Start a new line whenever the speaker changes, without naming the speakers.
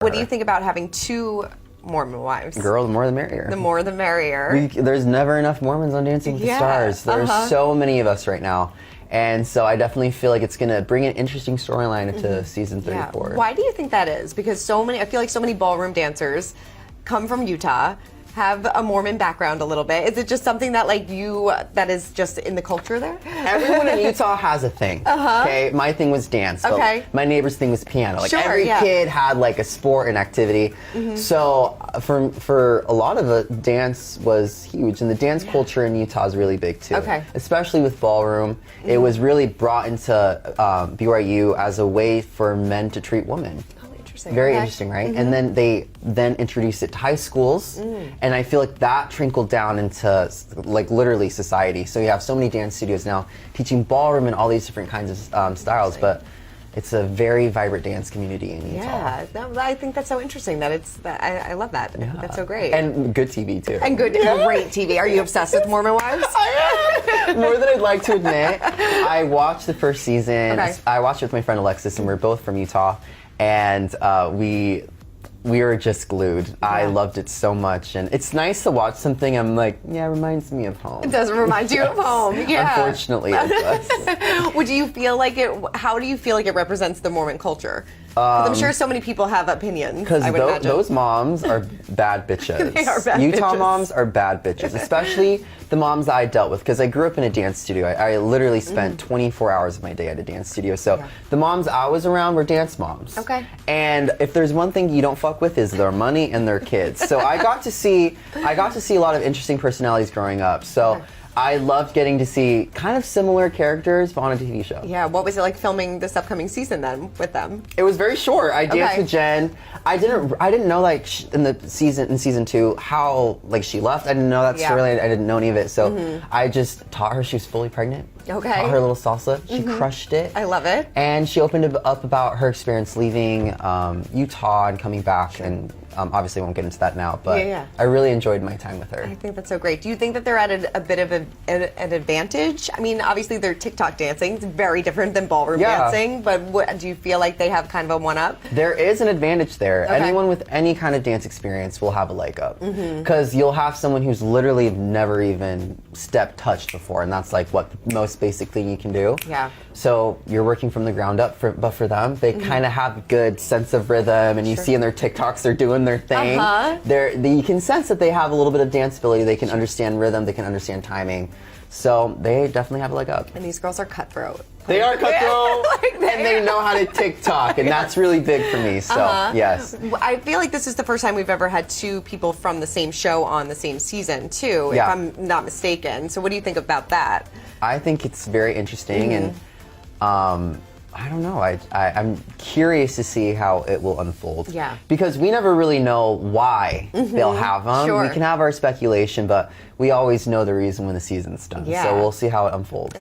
What do you think about having 2 Mormon wives?
Girl, the more the merrier.
The more the merrier.
There's never enough Mormons on Dancing with the Stars. There's so many of us right now. And so I definitely feel like it's going to bring an interesting storyline into season 34.
Yeah. Why do you think that is? Because I feel like so many ballroom dancers come from Utah, have a Mormon background a little bit. Is it just something that that is just in the culture there?
Everyone in Utah has a thing. Okay, my thing was dance.
Okay.
My neighbor's thing was piano. Like
sure,
every kid had like a sport and activity. So for a lot of it, dance was huge, and the dance culture in Utah is really big too.
Okay.
Especially with ballroom, it was really brought into BYU as a way for men to treat women. Very interesting, right? And then they introduced it to high schools, and I feel like that trickled down into like literally society. So you have so many dance studios now teaching ballroom and all these different kinds of styles, but it's a very vibrant dance community in Utah.
Yeah, I think that's so interesting. I love that.
Yeah.
That's so great.
And good TV too.
And great TV. Are you obsessed with Mormon wives?
I am. More than I'd like to admit. I watched the first season.
Okay.
I watched it with my friend Alexis, and we're both from Utah. And we were just glued. Yeah. I loved it so much, and it's nice to watch something. I'm like, yeah, it reminds me of home.
It does remind you of home. Yeah.
Unfortunately, it does.
Would you feel like it? How do you feel like it represents the Mormon culture? I'm sure so many people have opinions.
Because those moms are bad bitches.
They are bad
Utah
bitches.
moms are bad bitches, especially the moms that I dealt with. Because I grew up in a dance studio. I literally spent 24 hours of my day at a dance studio. So the moms I was around were dance moms.
Okay.
And if there's one thing you don't fuck with is their money and their kids. So I got to see a lot of interesting personalities growing up. So. I loved getting to see kind of similar characters but on a TV show.
Yeah, what was it like filming this upcoming season then with them?
It was very short. I danced with Jen. I didn't know like in season 2 how like she left. I didn't know that storyline. I didn't know any of it. So I just taught her she was fully pregnant.
Okay.
Taught her a little salsa. She crushed it.
I love it.
And she opened up about her experience leaving Utah and coming back and obviously won't get into that now, but I really enjoyed my time with her.
I think that's so great. Do you think that they're at a bit of an advantage? I mean, obviously they're TikTok dancing. It's very different than ballroom dancing, but do you feel like they have kind of a one-up?
There is an advantage there.
Okay.
Anyone with any kind of dance experience will have a leg up. Because you'll have someone who's literally never even touched before, and that's like what the most basic thing you can do.
Yeah.
So you're working from the ground up, but for them, they kind of have a good sense of rhythm, and you see in their TikToks they're doing their thing. You can sense that they have a little bit of dance ability. They can understand rhythm. They can understand timing. So they definitely have a leg up.
And these girls are cutthroat.
They are cutthroat, and they know how to TikTok, and that's really big for me. So yes,
I feel like this is the first time we've ever had 2 people from the same show on the same season too, if I'm not mistaken. So what do you think about that?
I think it's very interesting, and I don't know. I'm curious to see how it will unfold.
Yeah.
Because we never really know why they'll have them.
Sure.
We can have our speculation, but we always know the reason when the season's done.
Yeah.
So we'll see how it unfolds.